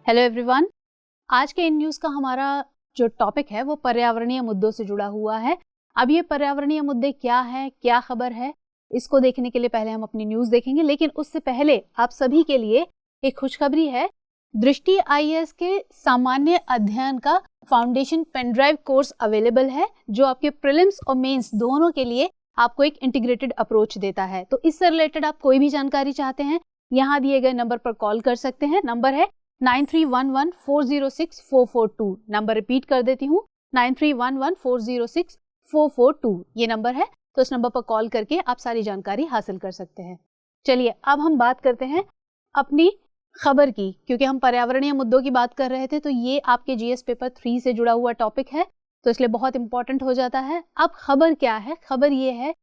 Hello everyone. आज के in news का हमारा जो टॉपिक है वो पर्यावरणीय मुद्दों से जुड़ा हुआ है। अब ये पर्यावरणीय मुद्दे क्या है, क्या खबर है, इसको देखने के लिए पहले हम अपनी न्यूज़ देखेंगे, लेकिन उससे पहले आप सभी के लिए एक खुशखबरी है। दृष्टि आईएएस के सामान्य अध्ययन का फाउंडेशन पेनड्राइव कोर्स अवेलेबल है, जो आपके प्रीलिम्स और मेंस दोनों के लिए आपको एक इंटीग्रेटेड अप्रोच देता है। तो इससे रिलेटेड आप कोई भी जानकारी चाहते हैं, यहाँ दिए गए नंबर पर कॉल कर सकते हैं। नंबर है 9311406442। नंबर रिपीट कर देती हूँ, 9311406442 ये नंबर है। तो इस नंबर पर कॉल करके आप सारी जानकारी हासिल कर सकते हैं। चलिए अब हम बात करते हैं अपनी खबर की, क्योंकि हम पर्यावरणीय मुद्दों की बात कर रहे थे, तो ये आपके जीएस पेपर 3 से जुड़ा हुआ टॉपिक है, तो इसलिए बहुत इंपॉर्टेंट हो जाता है। अब खबर क्या है? खबर ये है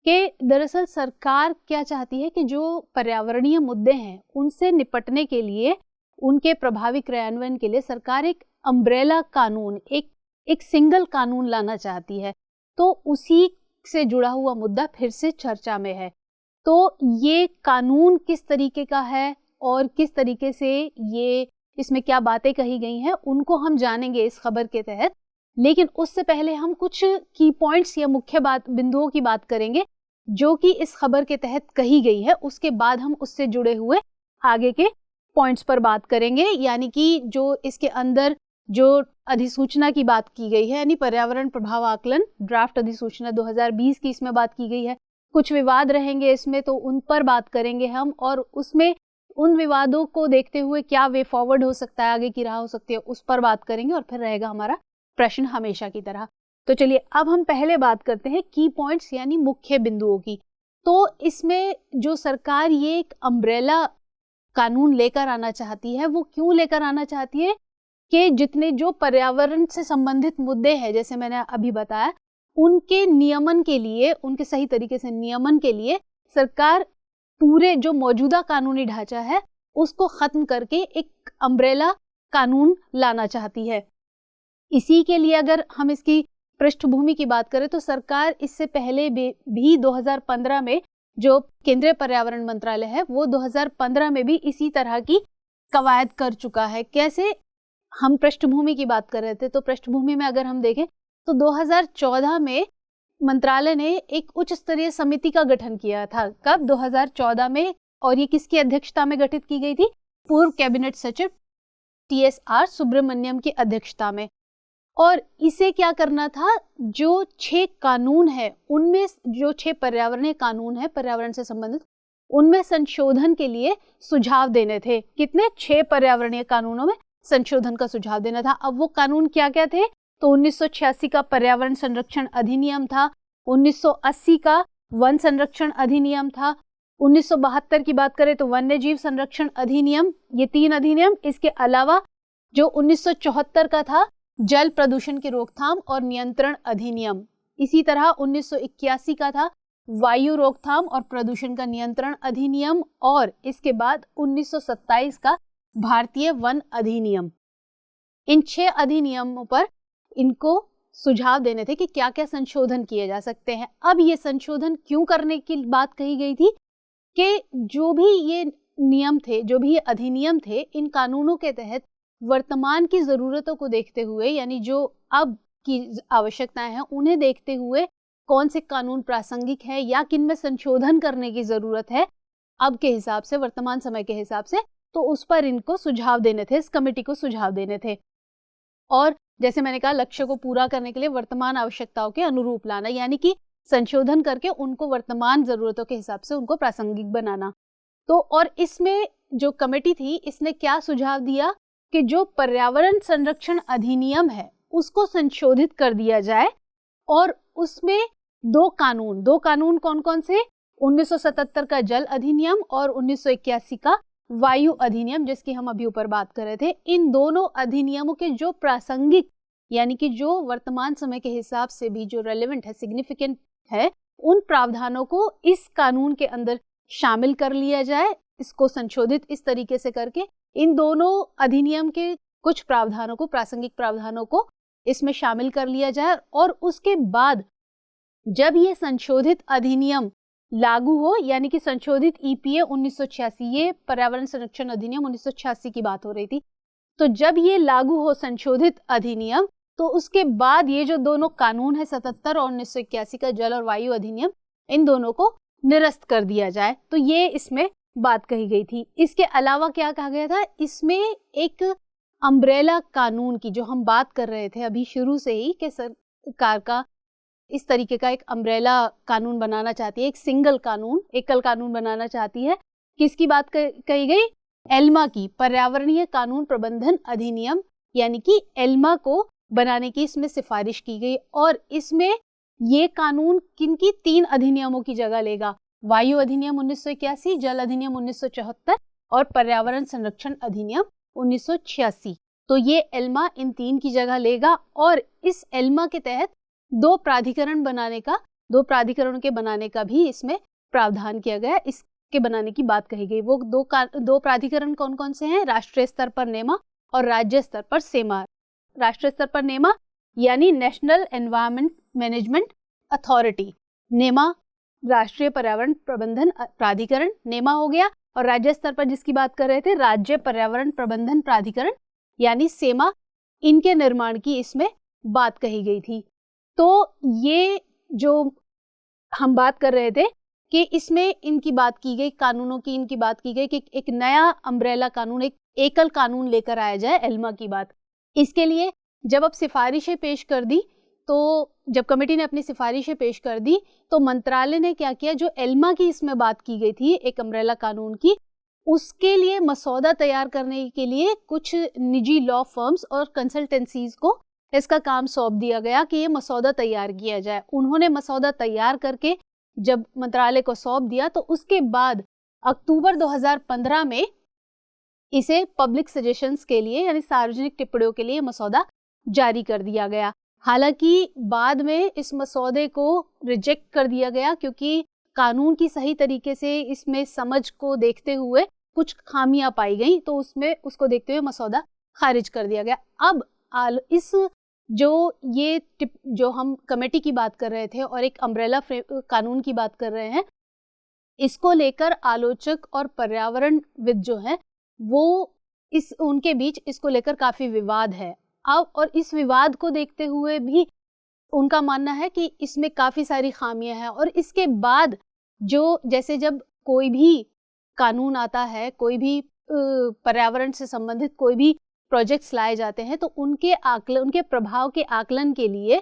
कि दरअसल सरकार क्या चाहती है कि जो पर्यावरणीय मुद्दे हैं उनसे निपटने के लिए, उनके प्रभावी क्रियान्वयन के लिए सरकार एक अम्ब्रेला कानून, एक सिंगल कानून लाना चाहती है। तो उसी से जुड़ा हुआ मुद्दा फिर से चर्चा में है। तो ये कानून किस तरीके का है और किस तरीके से ये इसमें क्या बातें कही गई हैं, उनको हम जानेंगे इस खबर के तहत। लेकिन उससे पहले हम कुछ की पॉइंट्स या मुख्य बिंदुओं की बात करेंगे जो कि इस खबर के तहत कही गई है। उसके बाद हम उससे जुड़े हुए आगे के पॉइंट्स पर बात करेंगे, यानी कि जो इसके अंदर जो अधिसूचना की बात की गई है, यानी पर्यावरण प्रभाव आकलन ड्राफ्ट अधिसूचना 2020 की इसमें बात की गई है। कुछ विवाद रहेंगे इसमें, तो उन पर बात करेंगे हम, और उसमें उन विवादों को देखते हुए क्या वे फॉरवर्ड हो सकता है, आगे की राह हो सकती है, उस पर बात करेंगे। और फिर रहेगा हमारा प्रश्न हमेशा की तरह। तो चलिए अब हम पहले बात करते हैं की पॉइंट्स यानी मुख्य बिंदुओं की। तो इसमें जो सरकार ये एक अम्ब्रेला कानून लेकर आना चाहती है, वो क्यों लेकर आना चाहती है कि जितने जो पर्यावरण से संबंधित मुद्दे हैं, जैसे मैंने अभी बताया, उनके नियमन के लिए, उनके सही तरीके से नियमन के लिए सरकार पूरे जो मौजूदा कानूनी ढांचा है उसको खत्म करके एक अम्ब्रेला कानून लाना चाहती है। इसी के लिए अगर हम इसकी पृष्ठभूमि की बात करें तो सरकार इससे पहले भी 2015 में, जो केंद्रीय पर्यावरण मंत्रालय है, वो 2015 में भी इसी तरह की कवायद कर चुका है। कैसे? हम पृष्ठभूमि की बात कर रहे थे, तो पृष्ठभूमि में अगर हम देखें तो 2014 में मंत्रालय ने एक उच्च स्तरीय समिति का गठन किया था। कब? 2014 में। और ये किसकी अध्यक्षता में गठित की गई थी? पूर्व कैबिनेट सचिव TSR सुब्रमण्यम की अध्यक्षता में। और इसे क्या करना था? जो 6 कानून है, उनमें जो 6 पर्यावरणीय कानून है पर्यावरण से संबंधित, उनमें संशोधन के लिए सुझाव देने थे। कितने? 6 पर्यावरणीय कानूनों में संशोधन का सुझाव देना था। अब वो कानून क्या क्या थे? तो 1986 का पर्यावरण संरक्षण अधिनियम था, 1980 का वन संरक्षण अधिनियम था, 1972 की बात करें तो वन्य जीव संरक्षण अधिनियम, ये 3 अधिनियम। इसके अलावा जो 1974 का था जल प्रदूषण की रोकथाम और नियंत्रण अधिनियम। इसी तरह 1981 का था वायु रोकथाम और प्रदूषण का नियंत्रण अधिनियम। और इसके बाद 1927 का भारतीय वन अधिनियम। इन 6 अधिनियमों पर इनको सुझाव देने थे कि क्या क्या संशोधन किए जा सकते हैं। अब ये संशोधन क्यों करने की बात कही गई थी कि जो भी ये नियम थे, जो भी ये अधिनियम थे, इन कानूनों के तहत वर्तमान की जरूरतों को देखते हुए, यानी जो अब की आवश्यकताएं हैं उन्हें देखते हुए, कौन से कानून प्रासंगिक है या किन में संशोधन करने की जरूरत है अब के हिसाब से, वर्तमान समय के हिसाब से, तो उस पर इनको सुझाव देने थे, इस कमेटी को सुझाव देने थे। और जैसे मैंने कहा, लक्ष्य को पूरा करने के लिए वर्तमान आवश्यकताओं के अनुरूप लाना, यानी कि संशोधन करके उनको वर्तमान जरूरतों के हिसाब से उनको प्रासंगिक बनाना। तो और इसमें जो कमेटी थी, इसने क्या सुझाव दिया कि जो पर्यावरण संरक्षण अधिनियम है उसको संशोधित कर दिया जाए, और उसमें 2 कानून कौन कौन से? 1977 का जल अधिनियम और 1981 का वायु अधिनियम, जिसकी हम अभी ऊपर बात कर रहे थे। इन दोनों अधिनियमों के जो प्रासंगिक, यानी कि जो वर्तमान समय के हिसाब से भी जो रेलेवेंट है, सिग्निफिकेंट है, उन प्रावधानों को इस कानून के अंदर शामिल कर लिया जाए। इसको संशोधित इस तरीके से करके इन दोनों अधिनियम के कुछ प्रावधानों को, प्रासंगिक प्रावधानों को इसमें शामिल कर लिया जाए। और उसके बाद जब ये संशोधित अधिनियम लागू हो, यानी कि संशोधित EPA 1986, ये पर्यावरण संरक्षण अधिनियम 1986 की बात हो रही थी, तो जब ये लागू हो संशोधित अधिनियम, तो उसके बाद ये जो दोनों कानून है 77 और 1981 का जल और वायु अधिनियम, इन दोनों को निरस्त कर दिया जाए। तो ये इसमें बात कही गई थी। इसके अलावा क्या कहा गया था, इसमें एक अम्ब्रेला कानून की जो हम बात कर रहे थे अभी शुरू से ही कि सरकार का इस तरीके का एक अम्ब्रेला कानून बनाना चाहती है, एक सिंगल कानून, एकल कानून बनाना चाहती है। किसकी बात कही गई? एल्मा की, पर्यावरणीय कानून प्रबंधन अधिनियम, यानी कि एल्मा को बनाने की इसमें सिफारिश की गई। और इसमें ये कानून किनकी 3 अधिनियमों की जगह लेगा, वायु अधिनियम 1981, जल अधिनियम 1974 और पर्यावरण संरक्षण अधिनियम 1986। तो ये एल्मा इन 3 की जगह लेगा। और इस एल्मा के तहत 2 प्राधिकरणों के बनाने का भी इसमें प्रावधान किया गया। इसके बनाने की बात कही गई। वो 2 प्राधिकरण कौन कौन से हैं? राष्ट्रीय स्तर पर नेमा और राज्य स्तर पर सेमा। राष्ट्रीय स्तर पर नेमा यानी नेशनल एनवायरमेंट मैनेजमेंट अथॉरिटी, नेमा राष्ट्रीय पर्यावरण प्रबंधन प्राधिकरण, नेमा हो गया। और राज्य स्तर पर जिसकी बात कर रहे थे, राज्य पर्यावरण प्रबंधन प्राधिकरण यानी सेमा, इनके निर्माण की इसमें बात कही गई थी। तो ये जो हम बात कर रहे थे कि इसमें इनकी बात की गई, कानूनों की इनकी बात की गई कि एक नया अम्ब्रेला कानून, एक एकल कानून लेकर आया जाए एल्मा की बात। इसके लिए जब अब सिफारिशें पेश कर दी, तो जब कमेटी ने अपनी सिफारिशें पेश कर दी, तो मंत्रालय ने क्या किया, जो एल्मा की इसमें बात की गई थी एक अम्ब्रेला कानून की, उसके लिए मसौदा तैयार करने के लिए कुछ निजी लॉ फर्म्स और कंसल्टेंसीज को इसका काम सौंप दिया गया कि ये मसौदा तैयार किया जाए। उन्होंने मसौदा तैयार करके जब मंत्रालय को सौंप दिया, तो उसके बाद अक्टूबर 2015 में इसे पब्लिक सजेशंस के लिए यानी सार्वजनिक टिप्पणियों के लिए मसौदा जारी कर दिया गया। हालांकि बाद में इस मसौदे को रिजेक्ट कर दिया गया क्योंकि कानून की सही तरीके से इसमें समझ को देखते हुए कुछ खामियां पाई गई, तो उसको देखते हुए मसौदा खारिज कर दिया गया। अब इस जो हम कमेटी की बात कर रहे थे और एक अम्ब्रेला कानून की बात कर रहे हैं, इसको लेकर आलोचक और पर्यावरणविद जो हैं वो उनके बीच इसको लेकर काफी विवाद है। अब और इस विवाद को देखते हुए भी उनका मानना है कि इसमें काफी सारी खामियां हैं। और इसके बाद जैसे जब कोई भी कानून आता है, कोई भी पर्यावरण से संबंधित कोई भी प्रोजेक्ट्स लाए जाते हैं, तो उनके प्रभाव के आकलन के लिए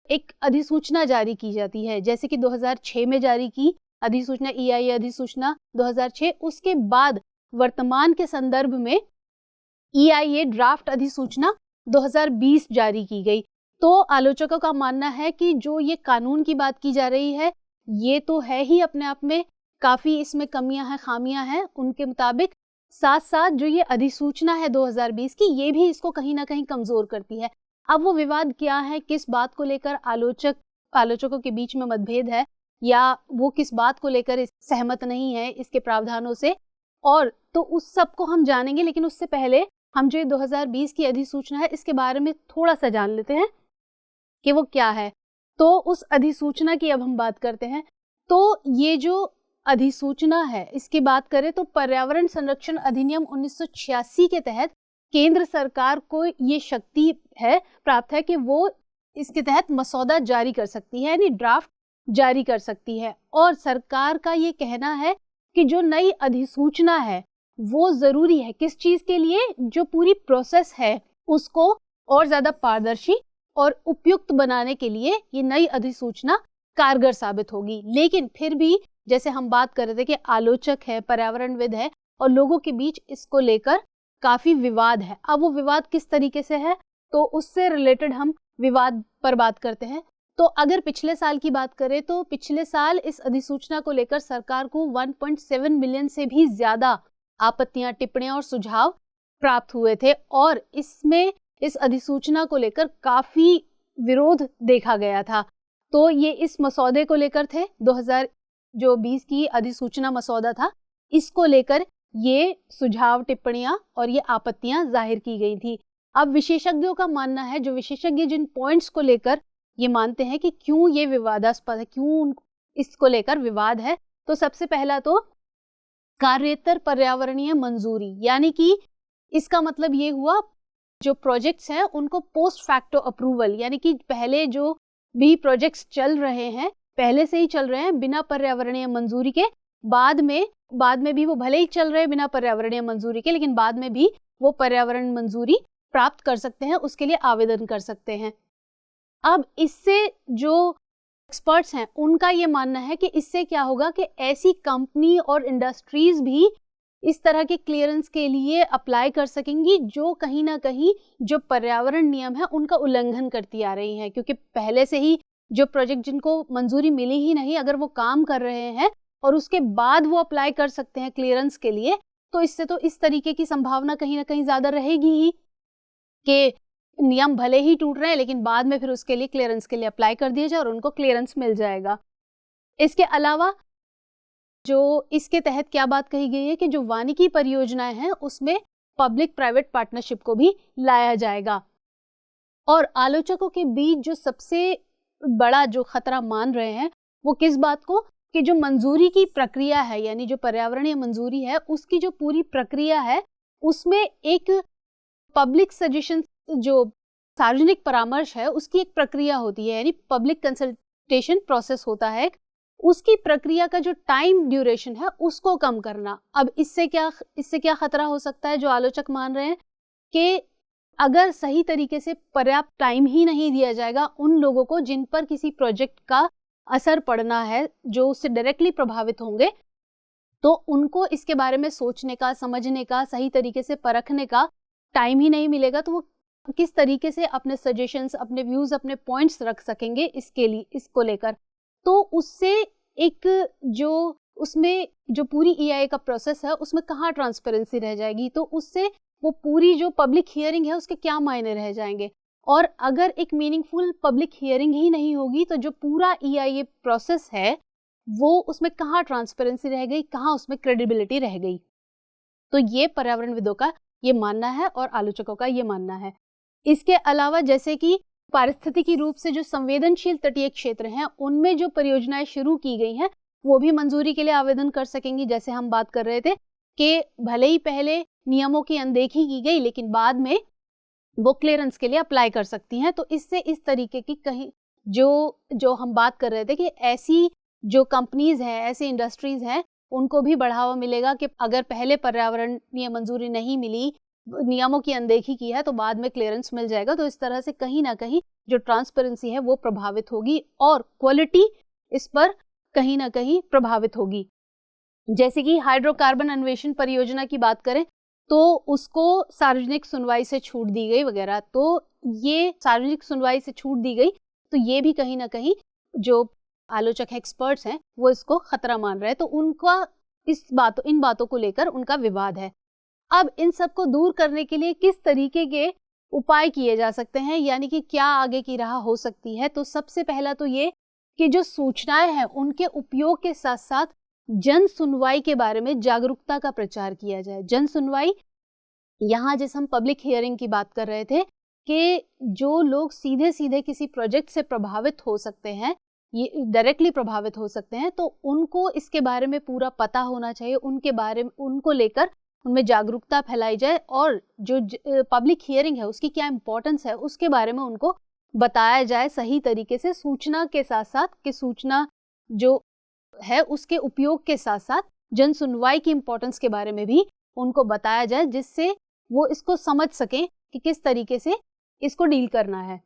एक अधिसूचना जारी की जाती है। जैसे कि 2006 में जारी की अधिसूचना, EIA अधिसूचना 2006। उसके बाद वर्तमान के संदर्भ में EIA ड्राफ्ट अधिसूचना 2020 जारी की गई। तो आलोचकों का मानना है कि जो ये कानून की बात की जा रही है, ये तो है ही अपने आप में, काफी इसमें कमियां हैं, खामियां हैं उनके मुताबिक। साथ साथ जो ये अधिसूचना है 2020 की, ये भी इसको कहीं ना कहीं कमजोर करती है। अब वो विवाद क्या है, किस बात को लेकर आलोचकों के बीच में मतभेद है, या वो किस बात को लेकर सहमत नहीं है इसके प्रावधानों से, और तो उस सब को हम जानेंगे। लेकिन उससे पहले हम जो 2020 की अधिसूचना है इसके बारे में थोड़ा सा जान लेते हैं कि वो क्या है। तो उस अधिसूचना की अब हम बात करते हैं। तो ये जो अधिसूचना है इसकी बात करें तो पर्यावरण संरक्षण अधिनियम 1986 के तहत केंद्र सरकार को ये शक्ति है प्राप्त है कि वो इसके तहत मसौदा जारी कर सकती है, यानी ड्राफ्ट जारी कर सकती है। और सरकार का ये कहना है कि जो नई अधिसूचना है वो जरूरी है किस चीज के लिए, जो पूरी प्रोसेस है उसको और ज्यादा पारदर्शी और उपयुक्त बनाने के लिए ये नई अधिसूचना कारगर साबित होगी। लेकिन फिर भी जैसे हम बात कर रहे थे कि आलोचक है, पर्यावरणविद है और लोगों के बीच इसको लेकर काफी विवाद है। अब वो विवाद किस तरीके से है, तो उससे रिलेटेड हम विवाद पर बात करते हैं। तो अगर पिछले साल की बात करें तो पिछले साल इस अधिसूचना को लेकर सरकार को 1.7 मिलियन से भी ज्यादा आपत्तियां, टिप्पणियां और सुझाव प्राप्त हुए थे। और इसमें इस अधिसूचना को लेकर काफी विरोध देखा गया था। तो ये इस मसौदे को लेकर थे, 2020 की अधिसूचना मसौदा था, इसको लेकर ये सुझाव, टिप्पणियां और ये आपत्तियां जाहिर की गई थी। अब विशेषज्ञों का मानना है, जो विशेषज्ञ जिन पॉइंट्स को लेकर ये मानते हैं कि क्यों ये विवादास्पद है, क्यों इसको लेकर विवाद है, तो सबसे पहला तो कार्यतर पर्यावरणीय मंजूरी, यानी कि इसका मतलब ये हुआ जो प्रोजेक्ट्स हैं उनको पोस्ट फैक्टो अप्रूवल, यानी कि पहले जो भी प्रोजेक्ट्स चल रहे हैं, पहले से ही चल रहे हैं बिना पर्यावरणीय मंजूरी के, बाद में भी वो भले ही चल रहे हैं बिना पर्यावरणीय मंजूरी के, लेकिन बाद में भी वो पर्यावरण मंजूरी प्राप्त कर सकते हैं, उसके लिए आवेदन कर सकते हैं। अब इससे जो एक्सपर्ट्स हैं उनका ये मानना है कि इससे क्या होगा कि ऐसी कंपनी और इंडस्ट्रीज भी इस तरह के क्लियरेंस के लिए अप्लाई कर सकेंगी जो कहीं ना कहीं जो पर्यावरण नियम है उनका उल्लंघन करती आ रही हैं, क्योंकि पहले से ही जो प्रोजेक्ट जिनको मंजूरी मिली ही नहीं, अगर वो काम कर रहे हैं और उसके बाद वो अप्लाई कर सकते हैं क्लियरेंस के लिए, तो इससे तो इस तरीके की संभावना कहीं ना कहीं ज्यादा रहेगी ही कि नियम भले ही टूट रहे हैं लेकिन बाद में फिर उसके लिए क्लियरेंस के लिए अप्लाई कर दिया जाए और उनको क्लियरेंस मिल जाएगा। इसके अलावा जो इसके तहत क्या बात कही गई है कि जो वानिकी परियोजनाएं हैं उसमें पब्लिक प्राइवेट पार्टनरशिप को भी लाया जाएगा। और आलोचकों के बीच जो सबसे बड़ा जो खतरा मान रहे हैं वो किस बात को, कि जो मंजूरी की प्रक्रिया है, यानी जो पर्यावरणीय मंजूरी है उसकी जो पूरी प्रक्रिया है उसमें एक पब्लिक सजेशन, जो सार्वजनिक परामर्श है उसकी एक प्रक्रिया होती है, यानी पब्लिक कंसल्टेशन प्रोसेस होता है, उसकी प्रक्रिया का जो टाइम ड्यूरेशन है उसको कम करना। अब इससे क्या खतरा हो सकता है, जो आलोचक मान रहे हैं कि अगर सही तरीके से पर्याप्त टाइम ही नहीं दिया जाएगा उन लोगों को जिन पर किसी प्रोजेक्ट का असर पड़ना है, जो उससे डायरेक्टली प्रभावित होंगे, तो उनको इसके बारे में सोचने का, समझने का, सही तरीके से परखने का टाइम ही नहीं मिलेगा, तो वो किस तरीके से अपने सजेशंस, अपने व्यूज, अपने पॉइंट्स रख सकेंगे इसको लेकर। तो उससे एक जो उसमें जो पूरी EIA का प्रोसेस है उसमें कहाँ ट्रांसपेरेंसी रह जाएगी, तो उससे वो पूरी जो पब्लिक हियरिंग है उसके क्या मायने रह जाएंगे। और अगर एक मीनिंगफुल पब्लिक हियरिंग ही नहीं होगी तो जो पूरा EIA प्रोसेस है वो उसमें कहाँ ट्रांसपेरेंसी रह गई, कहाँ उसमें क्रेडिबिलिटी रह गई। तो ये पर्यावरणविदों का ये मानना है और आलोचकों का ये मानना है। इसके अलावा जैसे कि पारिस्थितिकी रूप से जो संवेदनशील तटीय क्षेत्र हैं उनमें जो परियोजनाएं शुरू की गई हैं वो भी मंजूरी के लिए आवेदन कर सकेंगी। जैसे हम बात कर रहे थे कि भले ही पहले नियमों की अनदेखी की गई लेकिन बाद में वो क्लियरेंस के लिए अप्लाई कर सकती हैं। तो इससे इस तरीके की कहीं जो हम बात कर रहे थे कि ऐसी जो कंपनीज हैं, ऐसी इंडस्ट्रीज हैं, उनको भी बढ़ावा मिलेगा कि अगर पहले पर्यावरणीय मंजूरी नहीं मिली, नियमों की अनदेखी की है, तो बाद में क्लियरेंस मिल जाएगा। तो इस तरह से कहीं ना कहीं जो ट्रांसपेरेंसी है वो प्रभावित होगी और क्वालिटी इस पर कहीं ना कहीं प्रभावित होगी। जैसे कि हाइड्रोकार्बन अन्वेषण परियोजना की बात करें तो उसको सार्वजनिक सुनवाई से छूट दी गई वगैरह, तो ये सार्वजनिक सुनवाई से छूट दी गई, तो ये भी कहीं ना कहीं जो आलोचक एक्सपर्ट्स हैं वो इसको खतरा मान रहे हैं। तो उनका इन बातों को लेकर उनका विवाद है। अब इन सब को दूर करने के लिए किस तरीके के उपाय किए जा सकते हैं, यानी कि क्या आगे की राह हो सकती है। तो सबसे पहला तो ये कि जो सूचनाएं हैं उनके उपयोग के साथ साथ जन सुनवाई के बारे में जागरूकता का प्रचार किया जाए। जन सुनवाई, यहाँ जैसे हम पब्लिक हियरिंग की बात कर रहे थे कि जो लोग सीधे सीधे किसी प्रोजेक्ट से प्रभावित हो सकते हैं, ये डायरेक्टली प्रभावित हो सकते हैं, तो उनको इसके बारे में पूरा पता होना चाहिए, उनके बारे में उनको लेकर उनमें जागरूकता फैलाई जाए और जो पब्लिक हियरिंग है उसकी क्या इंपॉर्टेंस है उसके बारे में उनको बताया जाए सही तरीके से, सूचना के साथ साथ कि सूचना जो है उसके उपयोग के साथ साथ जन सुनवाई की इंपॉर्टेंस के बारे में भी उनको बताया जाए, जिससे वो इसको समझ सकें कि किस तरीके से इसको डील करना है।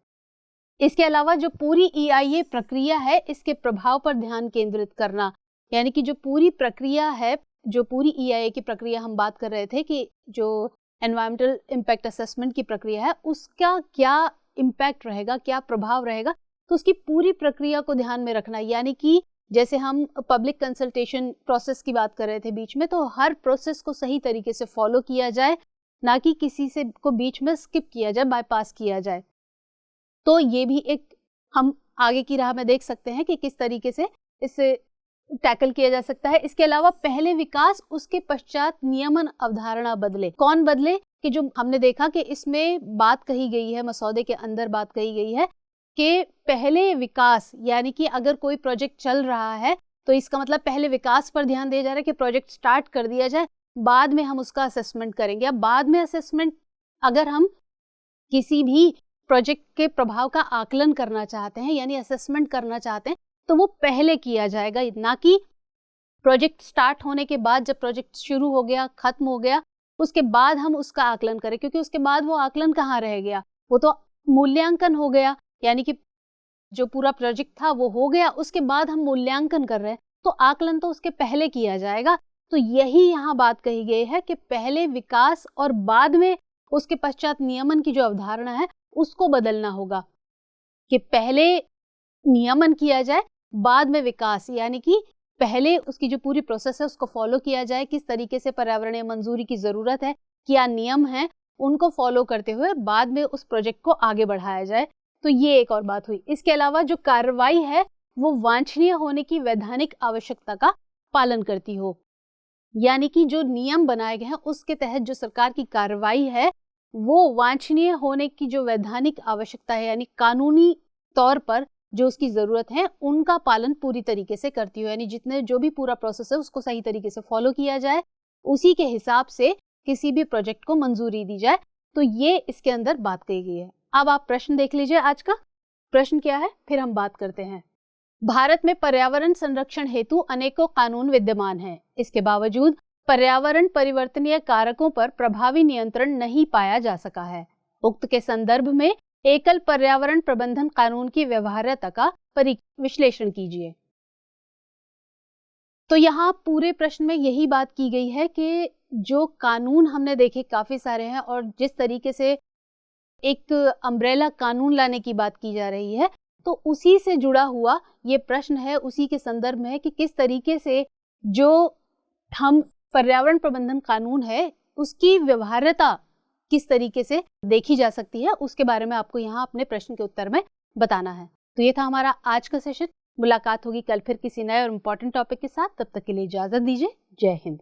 इसके अलावा जो पूरी EIA प्रक्रिया है इसके प्रभाव पर ध्यान केंद्रित करना, यानी कि जो पूरी प्रक्रिया है, जो पूरी EIA की प्रक्रिया हम बात कर रहे थे कि जो एनवायरमेंटल इम्पैक्ट असेसमेंट की प्रक्रिया है उसका क्या इम्पैक्ट रहेगा, क्या प्रभाव रहेगा, तो उसकी पूरी प्रक्रिया को ध्यान में रखना। यानी कि जैसे हम पब्लिक कंसल्टेशन प्रोसेस की बात कर रहे थे बीच में, तो हर प्रोसेस को सही तरीके से फॉलो किया जाए, ना कि किसी से को बीच में स्किप किया जाए, बाईपास किया जाए। तो ये भी एक हम आगे की राह में देख सकते हैं कि किस तरीके से इसे टैकल किया जा सकता है। इसके अलावा पहले विकास उसके पश्चात नियमन अवधारणा बदले। कौन बदले? कि जो हमने देखा कि इसमें बात कही गई है, मसौदे के अंदर बात कही गई है कि पहले विकास, यानी कि अगर कोई प्रोजेक्ट चल रहा है तो इसका मतलब पहले विकास पर ध्यान दिया जा रहा है कि प्रोजेक्ट स्टार्ट कर दिया जाए, बाद में हम उसका असेसमेंट करेंगे। अब बाद में असेसमेंट, अगर हम किसी भी प्रोजेक्ट के प्रभाव का आकलन करना चाहते हैं यानी असेसमेंट करना चाहते हैं, तो वो पहले किया जाएगा, ना कि प्रोजेक्ट स्टार्ट होने के बाद, जब प्रोजेक्ट शुरू हो गया, खत्म हो गया, उसके बाद हम उसका आकलन करें, क्योंकि उसके बाद वो आकलन कहाँ रह गया, वो तो मूल्यांकन हो गया। यानी कि जो पूरा प्रोजेक्ट था वो हो गया, उसके बाद हम मूल्यांकन कर रहे हैं, तो आकलन तो उसके पहले किया जाएगा। तो यही यहाँ बात कही गई है कि पहले विकास और बाद में उसके पश्चात नियमन की जो अवधारणा है उसको बदलना होगा, कि पहले नियमन किया जाए, बाद में विकास, यानी कि पहले उसकी जो पूरी प्रोसेस है उसको फॉलो किया जाए, किस तरीके से पर्यावरणीय मंजूरी की जरूरत है, क्या नियम है, उनको फॉलो करते हुए बाद में उस प्रोजेक्ट को आगे बढ़ाया जाए। तो ये एक और बात हुई। इसके अलावा जो कार्रवाई है वो वांछनीय होने की वैधानिक आवश्यकता का पालन करती हो, यानी कि जो नियम बनाए गए हैं उसके तहत जो सरकार की कार्रवाई है वो वांछनीय होने की जो वैधानिक आवश्यकता है, यानी कानूनी तौर पर जो उसकी जरूरत है, उनका पालन पूरी तरीके से करती हो। यानी जितने जो भी पूरा प्रोसेस है उसको सही तरीके से फॉलो किया जाए, उसी के हिसाब से किसी भी प्रोजेक्ट को मंजूरी दी जाए। तो ये इसके अंदर बात कही गई है। अब आप प्रश्न देख लीजिए। आज का प्रश्न क्या है, फिर हम बात करते हैं। भारत में पर्यावरण संरक्षण हेतु अनेकों कानून विद्यमान हैं। इसके बावजूद पर्यावरण परिवर्तनीय कारकों पर प्रभावी नियंत्रण नहीं पाया जा सका है। उक्त के संदर्भ में एकल पर्यावरण प्रबंधन कानून की व्यवहार्यता का विश्लेषण कीजिए। तो यहाँ पूरे प्रश्न में यही बात की गई है कि जो कानून हमने देखे काफी सारे हैं, और जिस तरीके से एक अम्ब्रेला कानून लाने की बात की जा रही है, तो उसी से जुड़ा हुआ ये प्रश्न है, उसी के संदर्भ में है कि किस तरीके से जो हम पर्यावरण प्रबंधन कानून है उसकी व्यवहार्यता किस तरीके से देखी जा सकती है, उसके बारे में आपको यहाँ अपने प्रश्न के उत्तर में बताना है। तो ये था हमारा आज का सेशन। मुलाकात होगी कल फिर किसी नए और इम्पोर्टेंट टॉपिक के साथ। तब तक के लिए इजाजत दीजिए। जय हिंद।